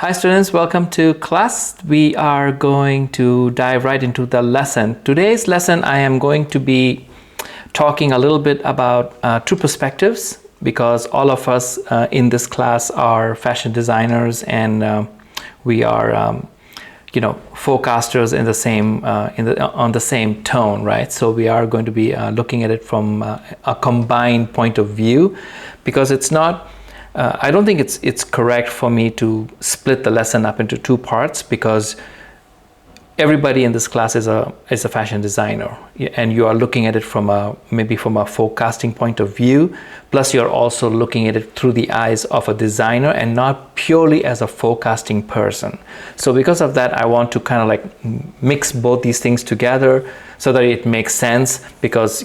Hi students, welcome to class. We are going to dive right into the lesson. Today's lesson I am going to be talking a little bit about two perspectives, because all of us in this class are fashion designers and we are forecasters in the same on the same tone, right? So we are going to be looking at it from a combined point of view, because it's not I don't think it's correct for me to split the lesson up into two parts, because everybody in this class is a fashion designer, and you are looking at it from maybe from a forecasting point of view, plus you're also looking at it through the eyes of a designer and not purely as a forecasting person. So because of that, I want to kind of like mix both these things together so that it makes sense, because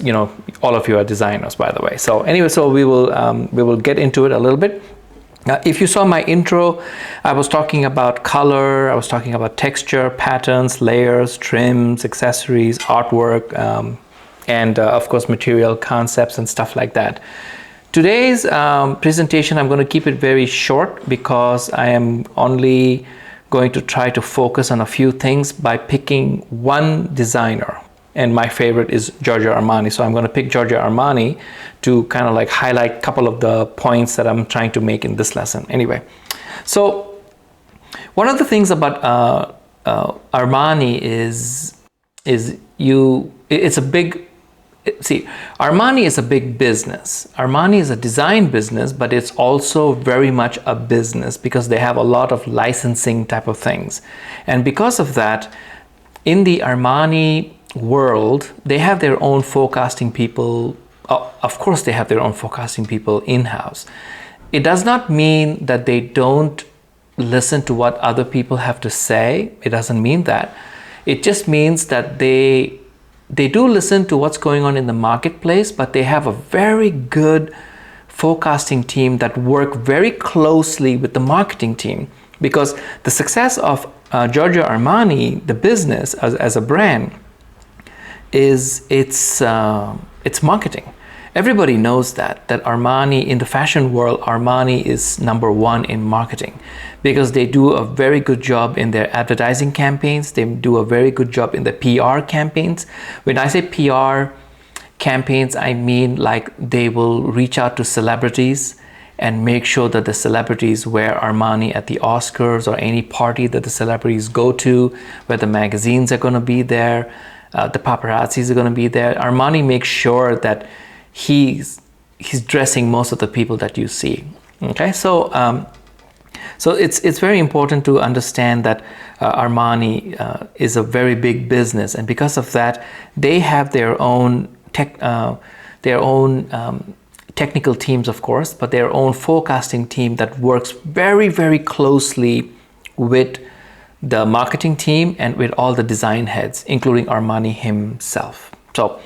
all of you are designers, by the way. So anyway, so we will get into it a little bit. Now, if you saw my intro, I was talking about color, I was talking about texture, patterns, layers, trims, accessories, artwork, and of course material concepts and stuff like that. Today's presentation, I'm going to keep it very short, because I am only going to try to focus on a few things by picking one designer. And my favorite is Giorgio Armani. So I'm going to pick Giorgio Armani to kind of like highlight a couple of the points that I'm trying to make in this lesson. Anyway, so one of the things about Armani Armani is a big business. Armani is a design business, but it's also very much a business, because they have a lot of licensing type of things. And because of that, in the Armani world, they have their own forecasting people. Of course, they have their own forecasting people in-house. It does not mean that they don't listen to what other people have to say. It doesn't mean that. It just means that they do listen to what's going on in the marketplace, but they have a very good forecasting team that work very closely with the marketing team, because the success of Giorgio Armani, the business as a brand, is its marketing. Everybody knows that Armani, in the fashion world, Armani is number one in marketing, because they do a very good job in their advertising campaigns. They do a very good job in the PR campaigns. When I say PR campaigns, I mean like they will reach out to celebrities and make sure that the celebrities wear Armani at the Oscars or any party that the celebrities go to, where the magazines are going to be there. The paparazzis are going to be there. Armani makes sure that he's dressing most of the people that you see. Okay, so it's very important to understand that Armani is a very big business, and because of that, they have their own technical teams, of course, but their own forecasting team that works very, very closely with the marketing team and with all the design heads, including Armani himself. So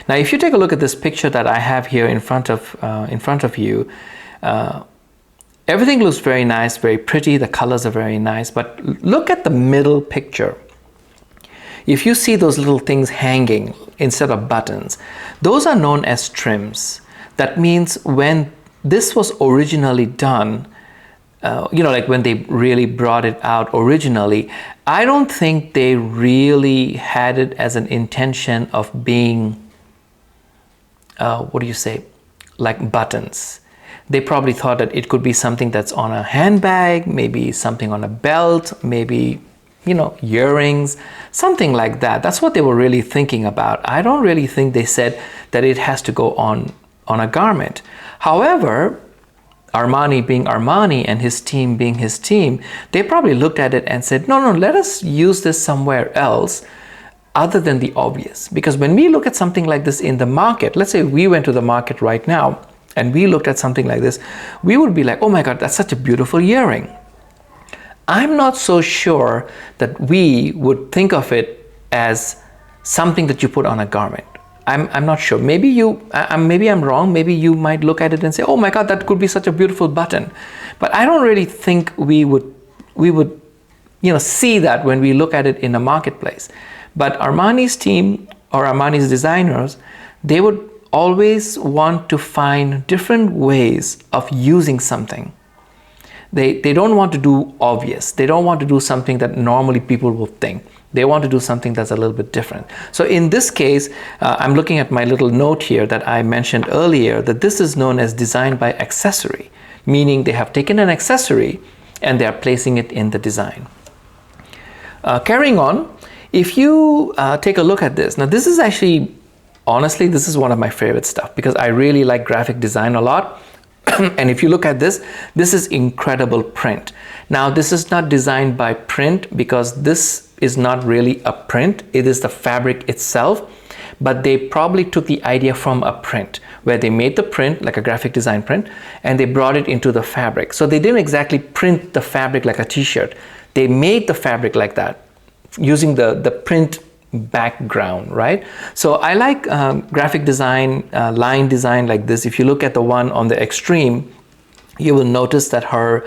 now, if you take a look at this picture that I have here in front of you, everything looks very nice, very pretty. The colors are very nice, but look at the middle picture. If you see those little things hanging instead of buttons, those are known as trims. That means when this was originally done, like when they really brought it out originally, I don't think they really had it as an intention of being, like buttons. They probably thought that it could be something that's on a handbag, maybe something on a belt, maybe, earrings, something like that. That's what they were really thinking about. I don't really think they said that it has to go on a garment. However, Armani being Armani and his team being his team, they probably looked at it and said, no, let us use this somewhere else other than the obvious. Because when we look at something like this in the market, let's say we went to the market right now and we looked at something like this, we would be like, oh my God, that's such a beautiful earring. I'm not so sure that we would think of it as something that you put on a garment. I'm not sure. Maybe I'm wrong. Maybe you might look at it and say, "Oh my God, that could be such a beautiful button." But I don't really think we would, see that when we look at it in the marketplace. But Armani's team or Armani's designers, they would always want to find different ways of using something. They don't want to do obvious. They don't want to do something that normally people will think. They want to do something that's a little bit different. So in this case, I'm looking at my little note here that I mentioned earlier, that this is known as design by accessory, meaning they have taken an accessory and they are placing it in the design. Carrying on, if you take a look at this, now this is actually, honestly, this is one of my favorite stuff because I really like graphic design a lot. And if you look at this, this is incredible print. Now, this is not designed by print because this is not really a print. It is the fabric itself, but they probably took the idea from a print where they made the print like a graphic design print and they brought it into the fabric. So they didn't exactly print the fabric like a t-shirt. They made the fabric like that using the print background, right? So I like graphic design, line design like this. If you look at the one on the extreme, you will notice that her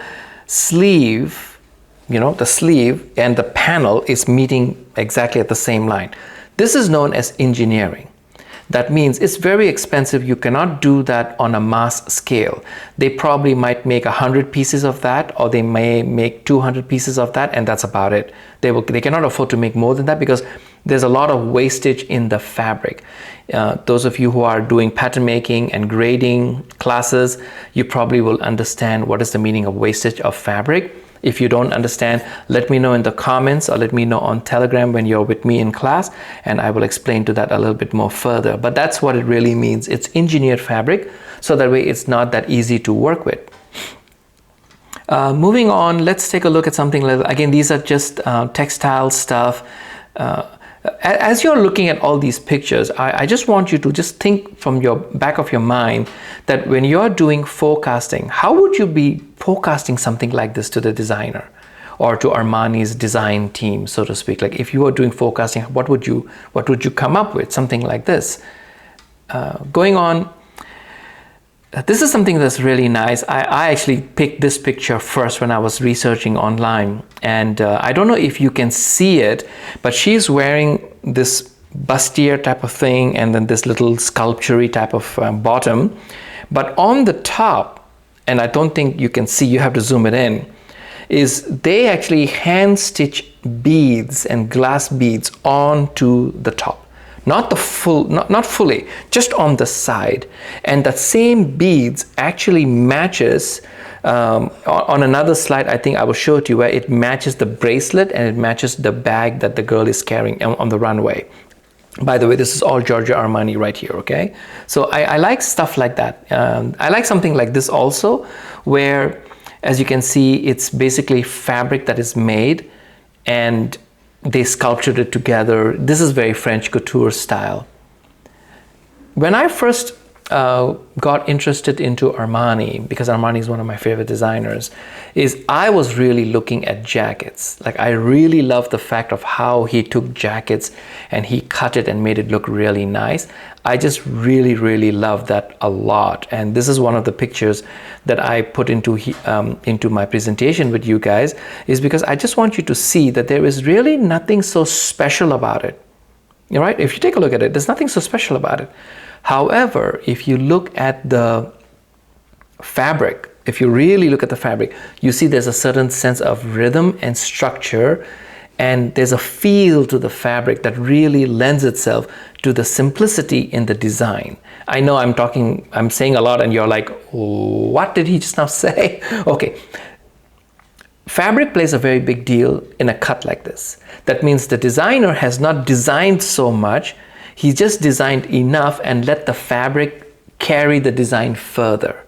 sleeve, you know, the sleeve and the panel is meeting exactly at the same line. This is known as engineering. That means it's very expensive. You cannot do that on a mass scale. They probably might make 100 pieces of that, or they may make 200 pieces of that, and that's about it. They cannot afford to make more than that because there's a lot of wastage in the fabric. Those of you who are doing pattern making and grading classes, you probably will understand what is the meaning of wastage of fabric. If you don't understand, let me know in the comments or let me know on Telegram when you're with me in class, and I will explain to that a little bit more further. But that's what it really means. It's engineered fabric, so that way it's not that easy to work with. Moving on, let's take a look at something like, again, these are just textile stuff. As you're looking at all these pictures, I just want you to just think from your back of your mind that when you're doing forecasting, how would you be forecasting something like this to the designer or to Armani's design team, so to speak? Like if you were doing forecasting, what would you come up with? Something like this. Going on, this is something that's really nice. I actually picked this picture first when I was researching online, and I don't know if you can see it, but she's wearing this bustier type of thing and then this little sculpture type of bottom. But on the top, and I don't think you can see, you have to zoom it in, is they actually hand stitch beads and glass beads onto the top. Not the full, not fully, just on the side. And that same beads actually matches, on another slide, I think I will show it to you, where it matches the bracelet and it matches the bag that the girl is carrying on the runway. By the way, this is all Giorgio Armani right here, okay? So I like stuff like that. I like something like this also, where, as you can see, it's basically fabric that is made and they sculptured it together. This is very French couture style. When I first got interested into Armani, because Armani is one of my favorite designers, is I was really looking at jackets. Like I really love the fact of how he took jackets and he cut it and made it look really nice. I just really love that a lot. And this is one of the pictures that I put into my presentation with you guys, is because I just want you to see that there is really nothing so special about it. All right? If you take a look at it, there's nothing so special about it. However, if you look at the fabric, if you really look at the fabric, you see there's a certain sense of rhythm and structure, and there's a feel to the fabric that really lends itself to the simplicity in the design. I know I'm saying a lot and you're like, what did he just now say? Okay. Fabric plays a very big deal in a cut like this. That means the designer has not designed so much. He just designed enough and let the fabric carry the design further.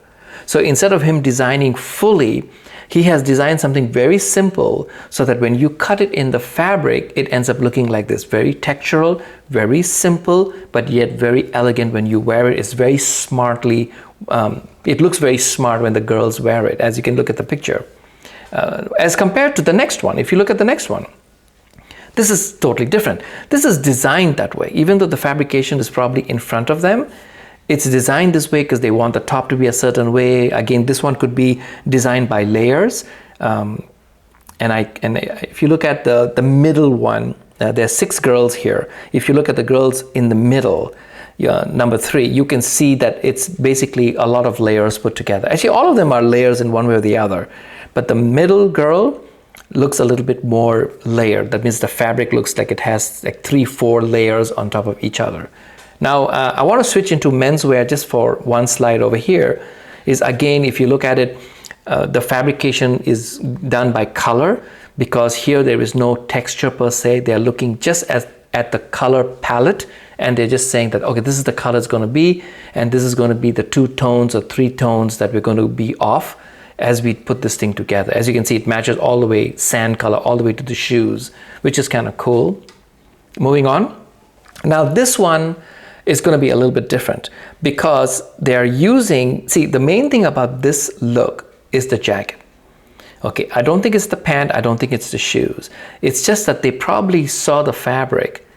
So instead of him designing fully, he has designed something very simple so that when you cut it in the fabric, it ends up looking like this. Very textural, very simple, but yet very elegant when you wear it. It's very smartly, it looks very smart when the girls wear it, as you can look at the picture. As compared to the next one, if you look at the next one, this is totally different. This is designed that way. Even though the fabrication is probably in front of them, it's designed this way because they want the top to be a certain way. Again, this one could be designed by layers. And if you look at the middle one, there are 6 girls here. If you look at the girls in the middle, number 3, you can see that it's basically a lot of layers put together. Actually, all of them are layers in one way or the other. But the middle girl looks a little bit more layered. That means the fabric looks like it has like 3-4 layers on top of each other. Now, I want to switch into menswear just for one slide over here. Is again, if you look at it, the fabrication is done by color, because here there is no texture per se. They're looking just at the color palette, and they're just saying that, okay, this is the color it's going to be, and this is going to be the 2 tones or 3 tones that we're going to be off as we put this thing together. As you can see, it matches all the way, sand color, all the way to the shoes, which is kind of cool. Moving on. Now this one is going to be a little bit different, because they're using, see, the main thing about this look is the jacket. Okay, I don't think it's the pant, I don't think it's the shoes. It's just that they probably saw the fabric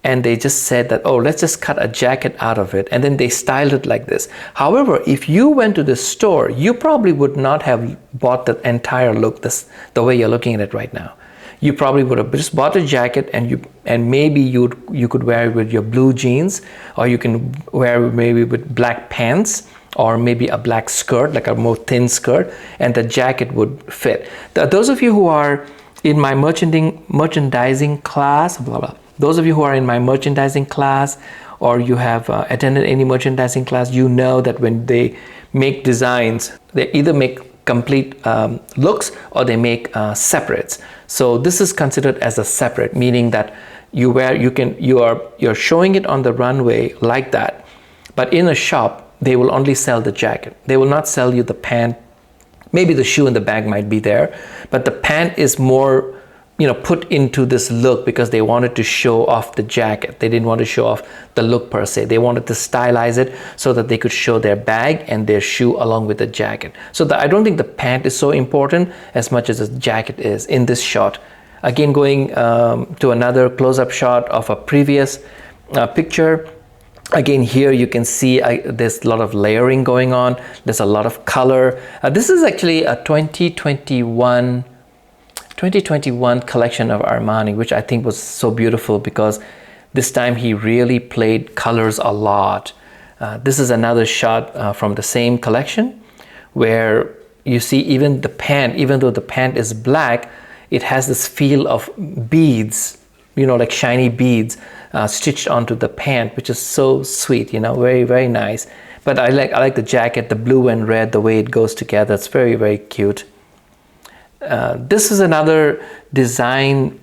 and they just said that, oh, let's just cut a jacket out of it, and then they styled it like this. However, if you went to the store, you probably would not have bought the entire look the way you're looking at it right now. You probably would have just bought a jacket, and maybe you could wear it with your blue jeans, or you can wear it maybe with black pants, or maybe a black skirt, like a more thin skirt, and the jacket would fit. Those of you who are in my merchandising class, blah, blah, those of you who are in my merchandising class, or you have attended any merchandising class, you know that when they make designs, they either make complete looks or they make separates. So this is considered as a separate, meaning that you're showing it on the runway like that, but in a shop they will only sell the jacket. They will not sell you the pant. Maybe the shoe and the bag might be there, but the pant is more, put into this look because they wanted to show off the jacket. They didn't want to show off the look per se. They wanted to stylize it so that they could show their bag and their shoe along with the jacket. So I don't think the pant is so important as much as the jacket is in this shot. Again, going to another close-up shot of a previous picture. Again, here you can see there's a lot of layering going on. There's a lot of color. This is actually a 2021 collection of Armani, which I think was so beautiful because this time he really played colors a lot. This is another shot from the same collection where you see even the pant, even though the pant is black, it has this feel of beads, like shiny beads stitched onto the pant, which is so sweet, very, very nice. But I like the jacket, the blue and red, the way it goes together. It's very, very cute. This is another design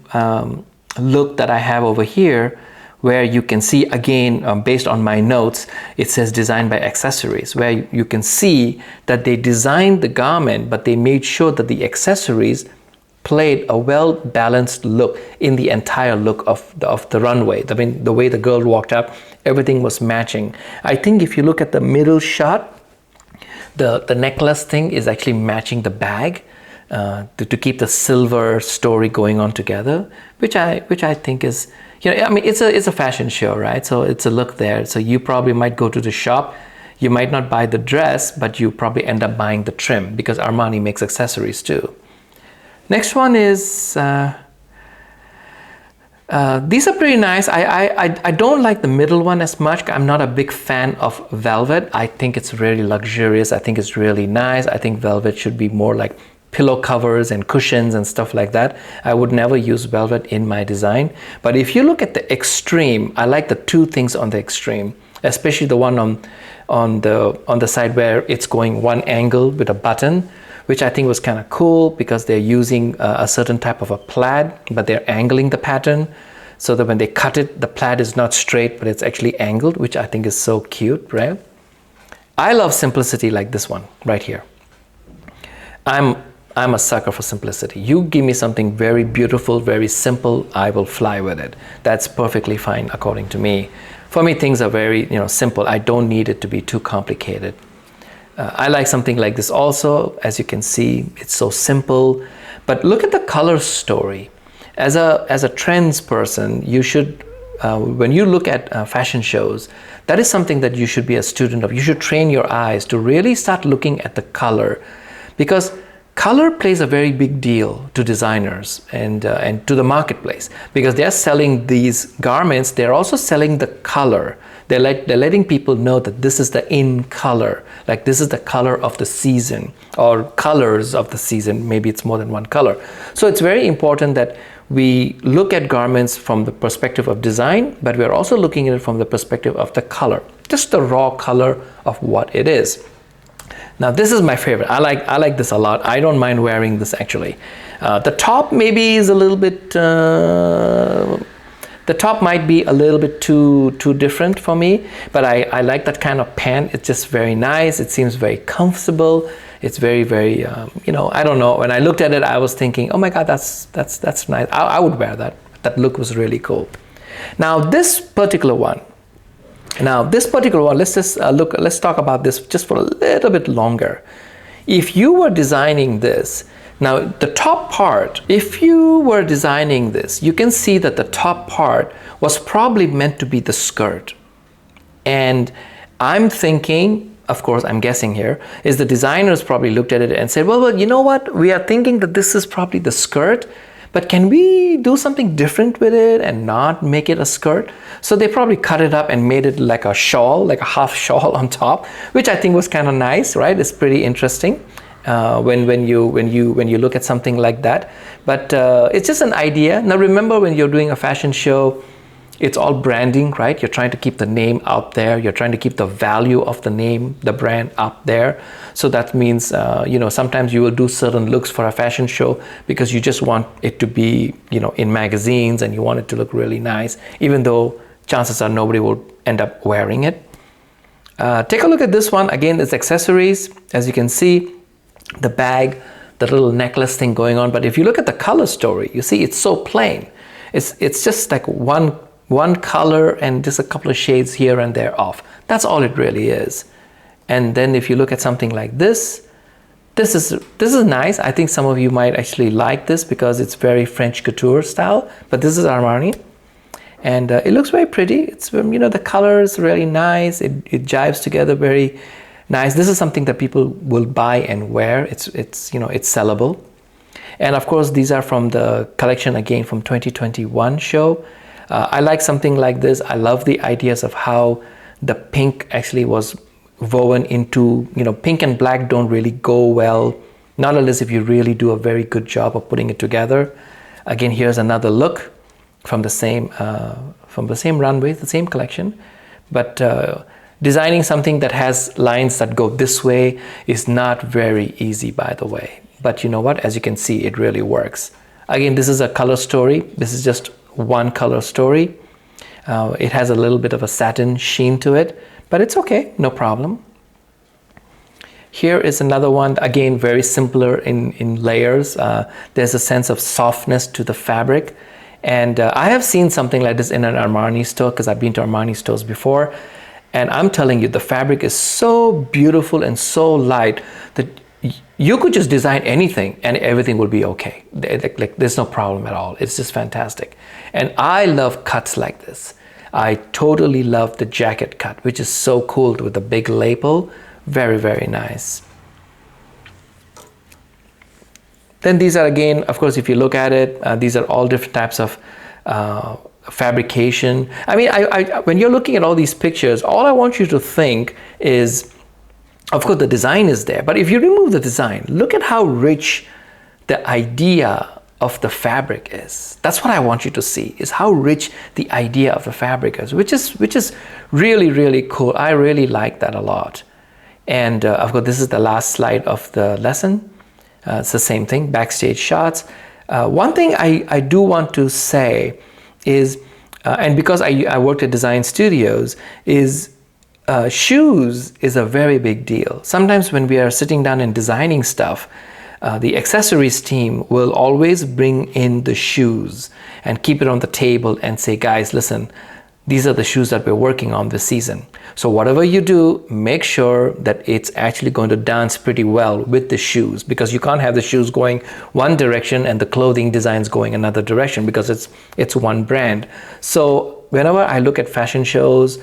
look that I have over here, where you can see again, based on my notes, it says designed by Accessories, where you can see that they designed the garment, but they made sure that the accessories played a well-balanced look in the entire look of the runway. I mean, the way the girl walked up, everything was matching. I think if you look at the middle shot, the necklace thing is actually matching the bag. To keep the silver story going on together, which I think is, it's a fashion show, right? So it's a look there. So you probably might go to the shop, you might not buy the dress, but you probably end up buying the trim because Armani makes accessories too. Next one is, these are pretty nice. I don't like the middle one as much. I'm not a big fan of velvet. I think it's really luxurious. I think it's really nice. I think velvet should be more like pillow covers and cushions and stuff like that. I would never use velvet in my design. But if you look at the extreme, I like the 2 things on the extreme, especially the one on the side where it's going one angle with a button, which I think was kind of cool because they're using a certain type of a plaid, but they're angling the pattern so that when they cut it, the plaid is not straight, but it's actually angled, which I think is so cute, right? I love simplicity like this one right here. I'm a sucker for simplicity. You give me something very beautiful, very simple, I will fly with it. That's perfectly fine according to me. For me, things are very simple. I don't need it to be too complicated. I like something like this also. As you can see, it's so simple. But look at the color story. As a trends person, you should, when you look at fashion shows, that is something that you should be a student of. You should train your eyes to really start looking at the color, because color plays a very big deal to designers and to the marketplace, because they're selling these garments. They're also selling the color. They're letting people know that this is the in color, like this is the color of the season, or colors of the season. Maybe it's more than one color. So it's very important that we look at garments from the perspective of design, but we're also looking at it from the perspective of the color, just the raw color of what it is. Now this is my favorite. I like this a lot. I don't mind wearing this actually. The top maybe is a little bit, the top might be a little bit too different for me, but I like that kind of pant. It's just very nice. It seems very comfortable. It's very, very, I don't know. When I looked at it, I was thinking, oh my God, that's nice. I would wear that. That look was really cool. Now this particular one, let's just let's talk about this just for a little bit longer. If you were designing this, now the top part, if you were designing this, you can see that the top part was probably meant to be the skirt. And I'm thinking, of course, I'm guessing here, is the designers probably looked at it and said, well, you know what? We are thinking that this is probably the skirt, but can we do something different with it and not make it a skirt? So they probably cut it up and made it like a shawl, like a half shawl on top, which I think was kind of nice, right? It's pretty interesting when you look at something like that. But it's just an idea. Now remember, when you're doing a fashion show, it's all branding, right? You're trying to keep the name out there. You're trying to keep the value of the name, the brand up there. So that means, sometimes you will do certain looks for a fashion show because you just want it to be, in magazines, and you want it to look really nice, even though chances are nobody will end up wearing it. Take a look at this one. Again, it's accessories. As you can see, the bag, the little necklace thing going on. But if you look at the color story, you see it's so plain. It's just like one color and just a couple of shades here and there off. That's all it really is. And then if you look at something like this is nice. I think some of you might actually like this because it's very French couture style, but this is Armani. And it looks very pretty. It's, the color is really nice. It jives together very nice. This is something that people will buy and wear. It's sellable. And of course, these are from the collection, again, from 2021 show. I like something like this. I love the ideas of how the pink actually was woven into, pink and black don't really go well, not unless if you really do a very good job of putting it together. Again, here's another look from the same runway, the same collection. But designing something that has lines that go this way is not very easy, by the way. But you know what? As you can see, it really works. Again, this is a color story. This is just one color story. It has a little bit of a satin sheen to it, but it's okay, no problem. Here is another one, again, very simpler in layers. There's a sense of softness to the fabric. And I have seen something like this in an Armani store, because I've been to Armani stores before. And I'm telling you, the fabric is so beautiful and so light that you could just design anything and everything will be okay. Like there's no problem at all. It's just fantastic. And I love cuts like this. I totally love the jacket cut, which is so cool with the big lapel. Very, very nice. Then these are, again, of course, if you look at it, these are all different types of fabrication. I mean, when you're looking at all these pictures, all I want you to think is, of course, the design is there, but if you remove the design, look at how rich the idea of the fabric is. That's what I want you to see, is how rich the idea of the fabric is, which is really, really cool. I really like that a lot. And of course, this is the last slide of the lesson. It's the same thing, backstage shots. One thing I do want to say is, and because I worked at design studios, is shoes is a very big deal. Sometimes when we are sitting down and designing stuff, the accessories team will always bring in the shoes and keep it on the table and say, guys, listen, these are the shoes that we're working on this season. So whatever you do, make sure that it's actually going to dance pretty well with the shoes, because you can't have the shoes going one direction and the clothing designs going another direction, because it's one brand. So whenever I look at fashion shows,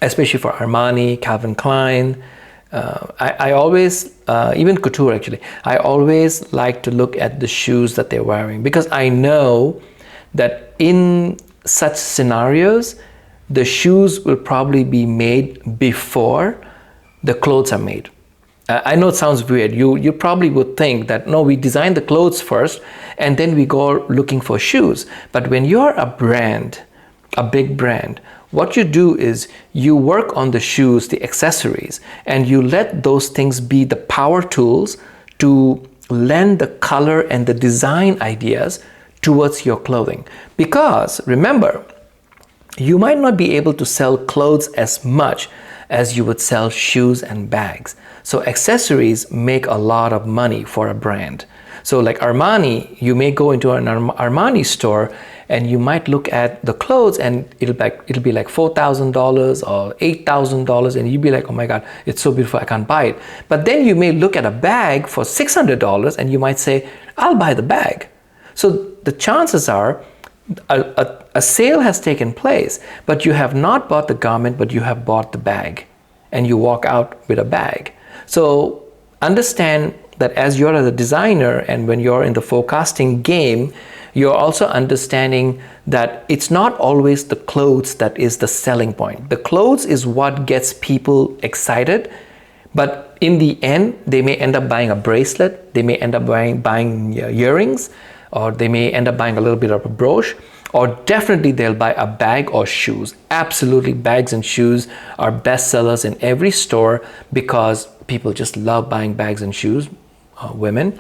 especially for Armani, Calvin Klein, I always, even couture actually, I always like to look at the shoes that they're wearing, because I know that in such scenarios, the shoes will probably be made before the clothes are made. I know it sounds weird. You probably would think that, no, we design the clothes first and then we go looking for shoes. But when you're a brand, a big brand, what you do is you work on the shoes, the accessories, and you let those things be the power tools to lend the color and the design ideas towards your clothing. Because remember, you might not be able to sell clothes as much as you would sell shoes and bags. So accessories make a lot of money for a brand. So like Armani, you may go into an Armani store and you might look at the clothes and it'll be like $4,000 or $8,000, and you'll be like, oh my God, it's so beautiful, I can't buy it. But then you may look at a bag for $600 and you might say, I'll buy the bag. So the chances are a sale has taken place, but you have not bought the garment, but you have bought the bag, and you walk out with a bag. So understand that as you're a designer and when you're in the forecasting game, you're also understanding that it's not always the clothes that is the selling point. The clothes is what gets people excited, but in the end, they may end up buying a bracelet, they may end up buying earrings, or they may end up buying a little bit of a brooch, or definitely they'll buy a bag or shoes. Absolutely, bags and shoes are best sellers in every store because people just love buying bags and shoes, women.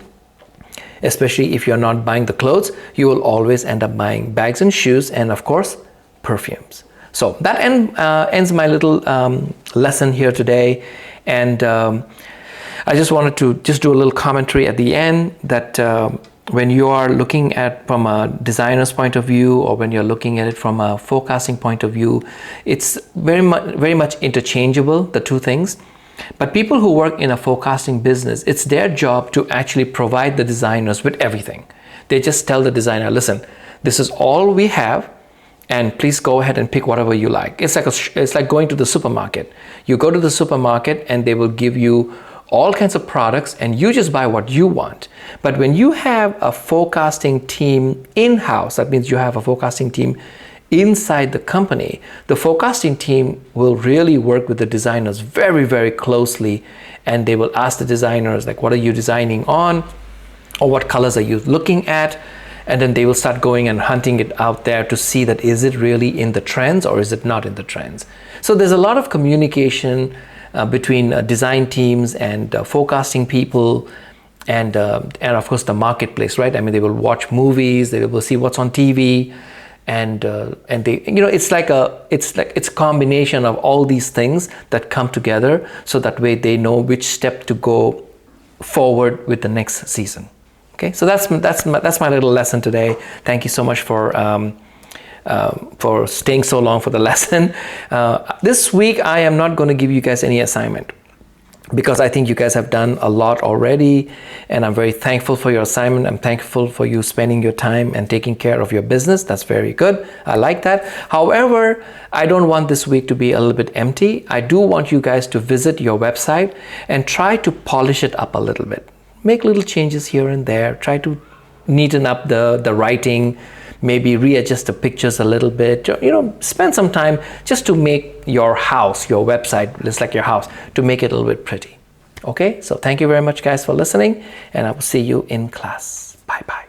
Especially if you're not buying the clothes, you will always end up buying bags and shoes, and of course, perfumes. So that ends my little lesson here today. And I just wanted to just do a little commentary at the end that when you are looking at from a designer's point of view, or when you're looking at it from a forecasting point of view, it's very much interchangeable, the two things. But people who work in a forecasting business, it's their job to actually provide the designers with everything. They just tell the designer, listen, this is all we have, and please go ahead and pick whatever you like. It's like going to the supermarket. You go to the supermarket and they will give you all kinds of products and you just buy what you want. But when you have a forecasting team in-house, that means you have a forecasting team inside the company, the forecasting team will really work with the designers very, very closely, and they will ask the designers, like, what are you designing on, or what colors are you looking at? And then they will start going and hunting it out there to see that is it really in the trends or is it not in the trends. So there's a lot of communication between design teams and forecasting people, and of course the marketplace, right? I mean, they will watch movies, they will see what's on TV, and they, you know, it's a combination of all these things that come together, so that way they know which step to go forward with the next season. Okay, so that's my little lesson today. Thank you so much for staying so long for the lesson. This week I am not going to give you guys any assignment, because I think you guys have done a lot already, and I'm very thankful for your assignment. I'm thankful for you spending your time and taking care of your business. That's very good. I like that. However, I don't want this week to be a little bit empty. I do want you guys to visit your website and try to polish it up a little bit. Make little changes here and there. Try to neaten up the writing, maybe readjust the pictures a little bit. You know, spend some time just to make your house, your website, just like your house, to make it a little bit pretty. Okay, so thank you very much, guys, for listening, and I will see you in class. Bye-bye.